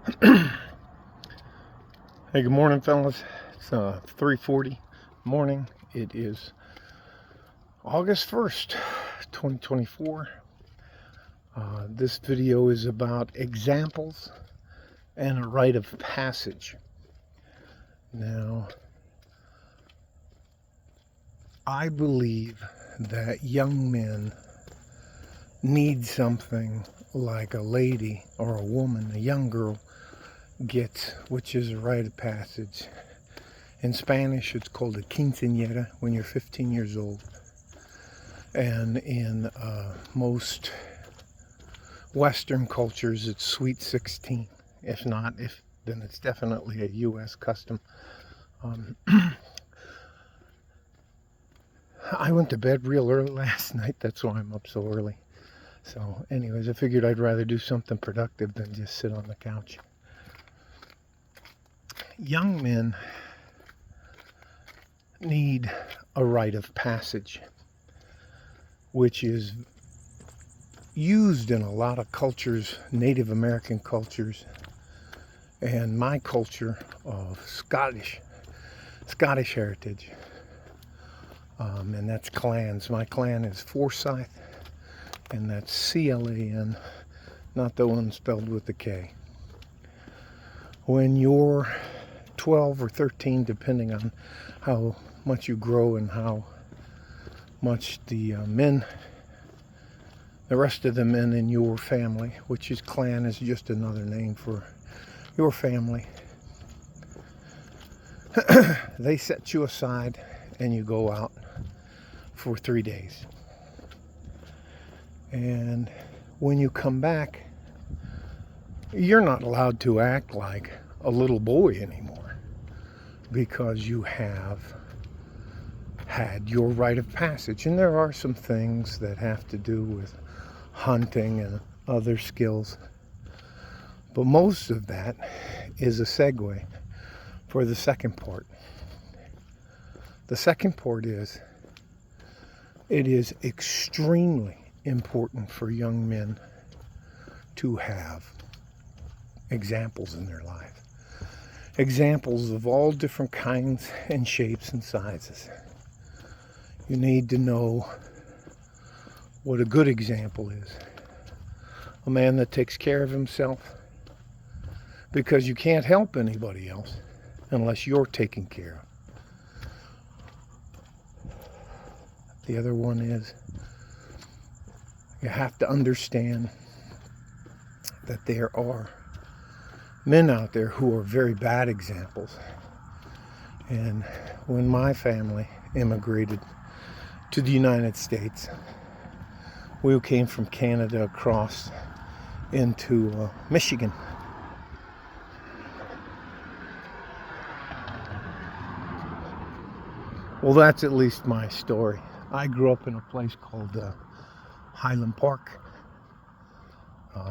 Hey, good morning, fellas. It's 3:40 morning. It is August 1st, 2024. This video is about examples and a rite of passage. Now, I believe that young men need something like a lady or a woman, a young girl, gets, which is a rite of passage. In Spanish, it's called a quinceañera when you're 15 years old. And in most Western cultures, it's sweet 16. If not, then it's definitely a U.S. custom. I went to bed real early last night. That's why I'm up so early. So anyways, I figured I'd rather do something productive than just sit on the couch. Young men need a rite of passage, which is used in a lot of cultures, Native American cultures, and my culture of Scottish heritage. And that's clans. My clan is Forsyth, and that's C-L-A-N, not the one spelled with the K. When you're 12 or 13, depending on how much you grow and how much the rest of the men in your family, which is clan is just another name for your family, they set you aside and you go out for 3 days. And when you come back, you're not allowed to act like a little boy anymore, because you have had your rite of passage. And there are some things that have to do with hunting and other skills, but most of that is a segue for the second part. The second part is, it is extremely important for young men to have examples in their life. Examples of all different kinds and shapes and sizes. You need to know what a good example is. A man that takes care of himself, because you can't help anybody else unless you're taken care of. The other one is, you have to understand that there are men out there who are very bad examples. And when my family immigrated to the United States, we came from Canada across into Michigan. Well, that's at least my story. I grew up in a place called Highland Park.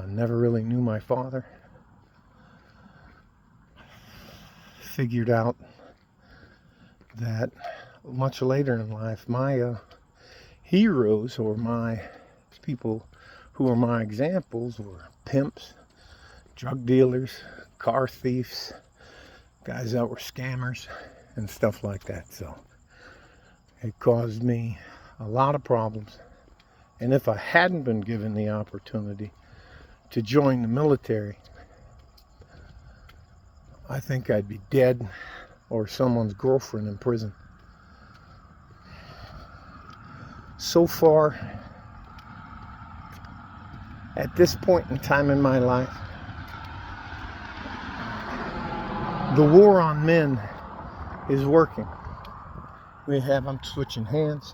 Never really knew my father. Figured out that much later in life, my heroes, or my people who are my examples, were pimps, drug dealers, car thieves, guys that were scammers and stuff like that. So it caused me a lot of problems. And if I hadn't been given the opportunity to join the military, I think I'd be dead or someone's girlfriend in prison. So far, at this point in time in my life, the war on men is working. I'm switching hands.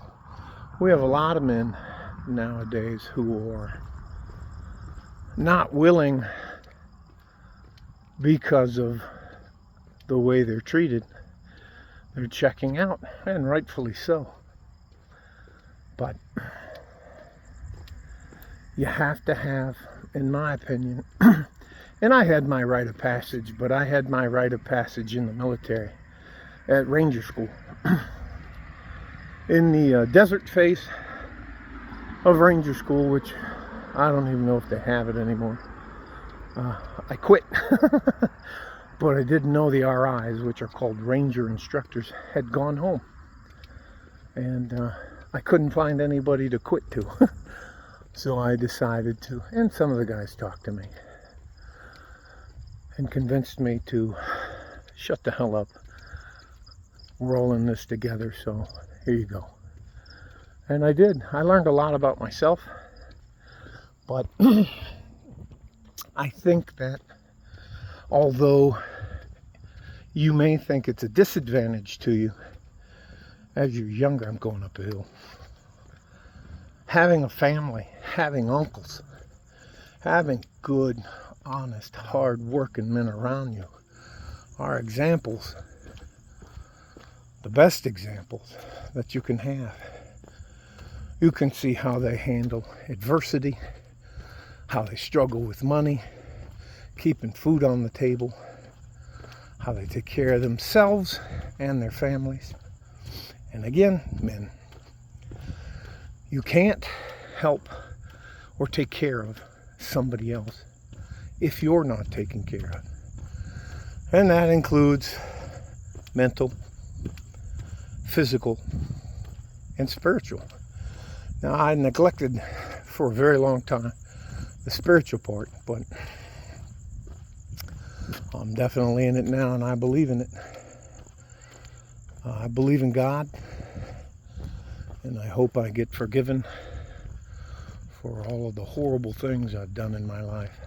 We have a lot of men nowadays who are not willing, because of the way they're treated. They're checking out, and rightfully so. But you have to have, in my opinion, and I had my rite of passage, but I had my rite of passage in the military at Ranger School. In the desert phase of Ranger School, which I don't even know if they have it anymore. I quit. But I didn't know the RIs, which are called Ranger Instructors, had gone home. And I couldn't find anybody to quit to. So I decided to, and some of the guys talked to me and convinced me to shut the hell up. We're all in this together, so here you go. And I did. I learned a lot about myself, but I think that although you may think it's a disadvantage to you as you're younger, I'm going up a hill. Having a family, having uncles, having good, honest, hard-working men around you are examples, the best examples that you can have. You can see how they handle adversity, how they struggle with money, keeping food on the table, how they take care of themselves and their families. And again, men, you can't help or take care of somebody else if you're not taken care of. And that includes mental, physical, and spiritual. Now, I neglected for a very long time the spiritual part, but I'm definitely in it now, and I believe in it. I believe in God, and I hope I get forgiven for all of the horrible things I've done in my life.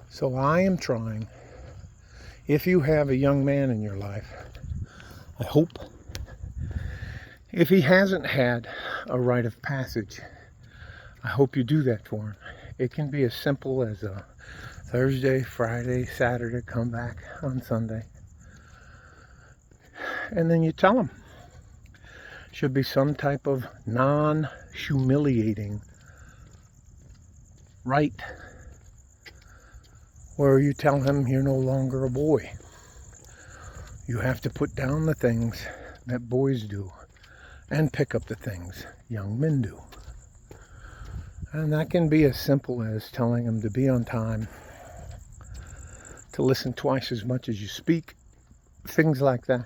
So I am trying, if you have a young man in your life, I hope, if he hasn't had a rite of passage, I hope you do that for him. It can be as simple as a Thursday, Friday, Saturday, come back on Sunday. And then you tell him. Should be some type of non-humiliating rite where you tell him you're no longer a boy. You have to put down the things that boys do and pick up the things young men do. And that can be as simple as telling him to be on time, to listen twice as much as you speak, things like that.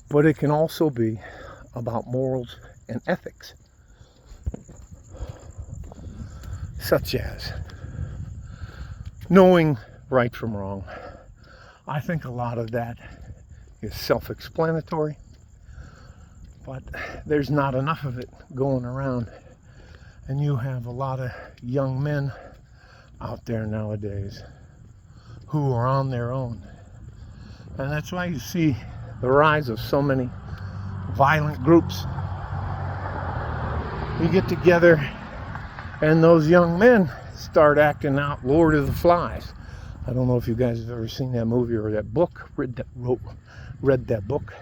But it can also be about morals and ethics, such as knowing right from wrong. I think a lot of that is self-explanatory, but there's not enough of it going around. And you have a lot of young men out there nowadays who are on their own. And that's why you see the rise of so many violent groups. You get together and those young men start acting out Lord of the Flies. I don't know if you guys have ever seen that movie or that book, read that book,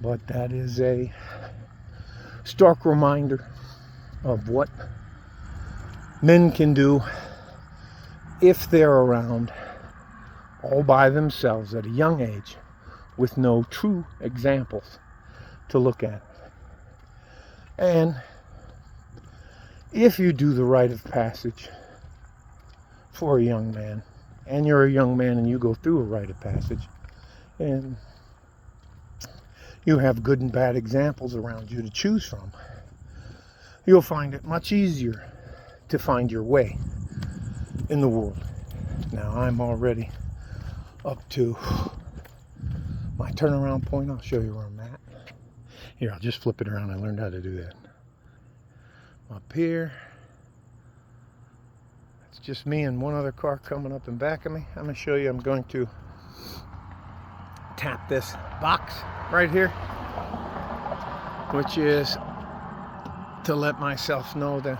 but that is a stark reminder of what men can do if they're around all by themselves at a young age with no true examples to look at. And if you do the rite of passage for a young man, and you're a young man and you go through a rite of passage, and you have good and bad examples around you to choose from, you'll find it much easier to find your way in the world. Now, I'm already up to my turnaround point. I'll show you where I'm at. Here, I'll just flip it around. I learned how to do that. Up here, it's just me and one other car coming up in back of me. I'm going to show you. I'm going to tap this box right here, which is to let myself know that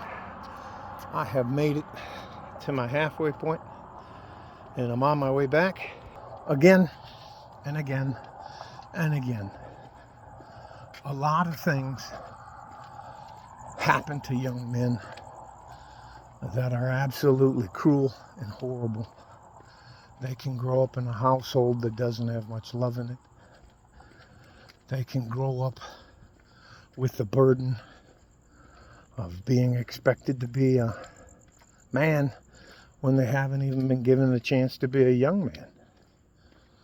I have made it to my halfway point and I'm on my way back again and again and again. A lot of things happen to young men that are absolutely cruel and horrible. They can grow up in a household that doesn't have much love in it. They can grow up with the burden of being expected to be a man when they haven't even been given the chance to be a young man.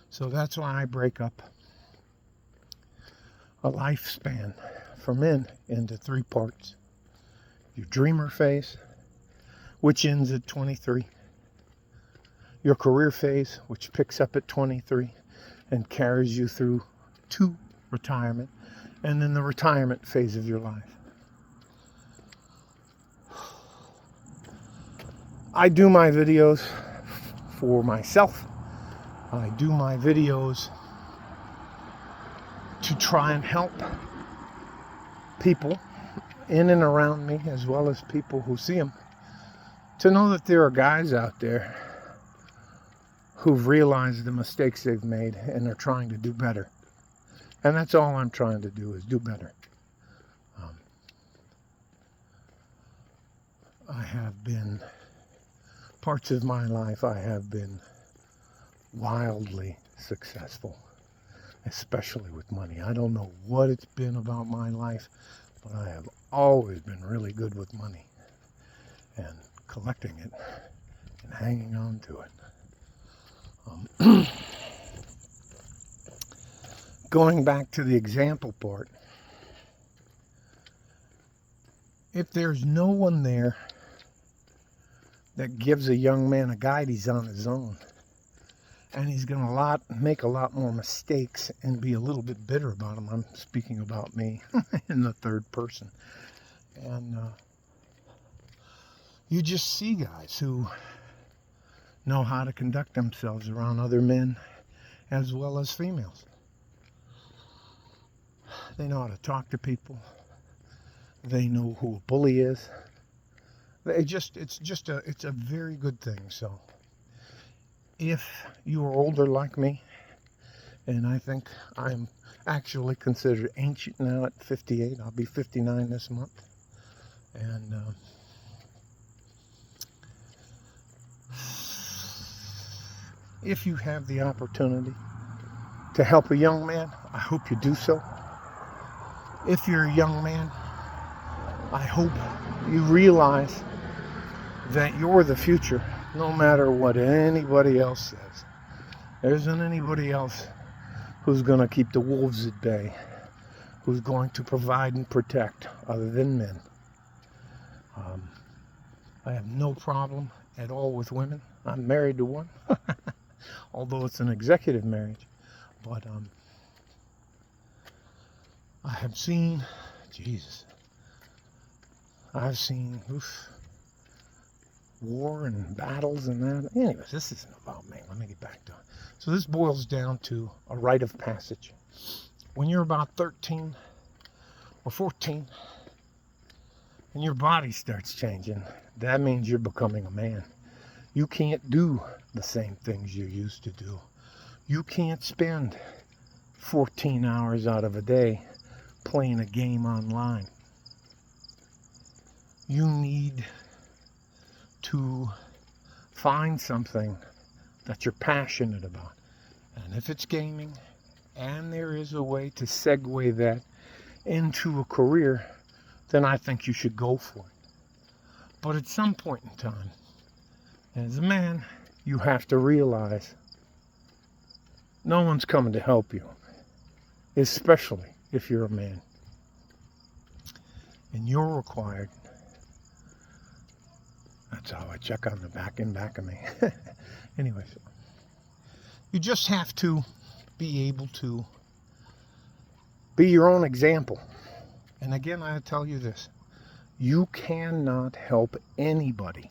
So that's why I break up a lifespan for men into 3 parts. Your dreamer phase, which ends at 23. Your career phase, which picks up at 23 and carries you through to retirement. And then the retirement phase of your life. I do my videos for myself. I do my videos to try and help people in and around me, as well as people who see them, to know that there are guys out there who've realized the mistakes they've made and are trying to do better. And that's all I'm trying to do, is do better. I have been, parts of my life, I have been wildly successful, especially with money. I don't know what it's been about my life, but I have always been really good with money and collecting it and hanging on to it. Going back to the example part, if there's no one there that gives a young man a guide, he's on his own. And he's going to make a lot more mistakes and be a little bit bitter about them. I'm speaking about me in the third person. And you just see guys who know how to conduct themselves around other men as well as females. They know how to talk to people. They know who a bully is. It's a very good thing. So if you are older like me, and I think I'm actually considered ancient now at 58, I'll be 59 this month, and if you have the opportunity to help a young man, I hope you do so. If you're a young man, I hope you realize that you're the future, no matter what anybody else says. There isn't anybody else who's going to keep the wolves at bay, who's going to provide and protect other than men. I have no problem at all with women. I'm married to one, although it's an executive marriage. But I have seen, I've seen war and battles and that. Anyways, this isn't about me. Let me get back to it. So this boils down to a rite of passage. When you're about 13 or 14 and your body starts changing, that means you're becoming a man. You can't do the same things you used to do. You can't spend 14 hours out of a day playing a game online. You need to find something that you're passionate about. And if it's gaming, and there is a way to segue that into a career, then I think you should go for it. But at some point in time, as a man, you have to realize no one's coming to help you, especially if you're a man. And you're required. That's how I check on the back of me. Anyways, you just have to be able to be your own example. And again, I tell you this. You cannot help anybody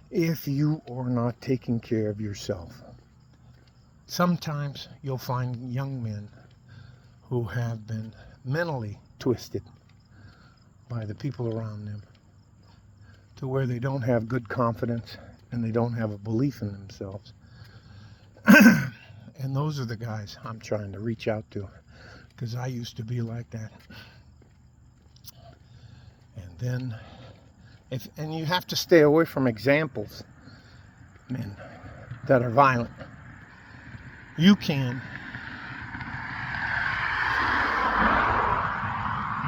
if you are not taking care of yourself. Sometimes you'll find young men who have been mentally twisted by the people around them to where they don't have good confidence and they don't have a belief in themselves. And those are the guys I'm trying to reach out to, because I used to be like that. And then, and you have to stay away from examples, men, that are violent. You can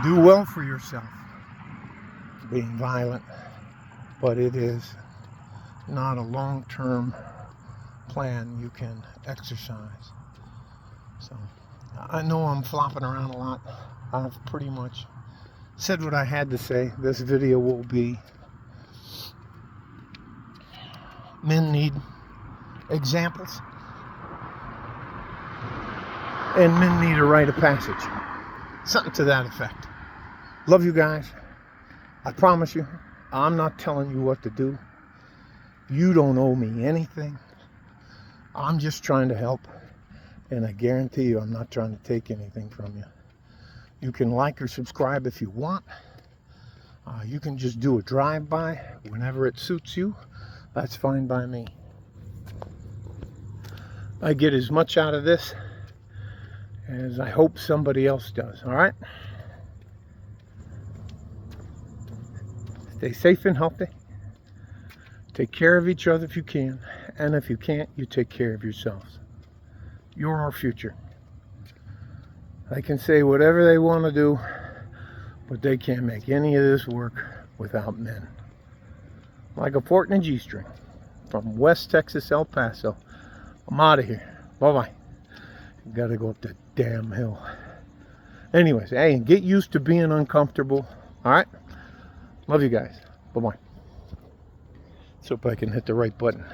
do well for yourself being violent, but it is not a long-term plan you can exercise. So I know I'm flopping around a lot. I've pretty much said what I had to say. This video will be men need examples, and men need a rite of passage. Something to that effect. Love you guys. I promise you, I'm not telling you what to do. You don't owe me anything. I'm just trying to help, and I guarantee you I'm not trying to take anything from you. You can like or subscribe if you want. You can just do a drive-by whenever it suits you. That's fine by me. I get as much out of this as I hope somebody else does. All right? Stay safe and healthy. Take care of each other if you can. And if you can't, you take care of yourselves. You're our future. They can say whatever they want to do, but they can't make any of this work without men. Like a port and a G-string. From West Texas, El Paso. I'm out of here. Bye-bye. Gotta go up the damn hill. Anyways, hey, get used to being uncomfortable. Alright? Love you guys. Bye-bye. Let's hope I can hit the right button.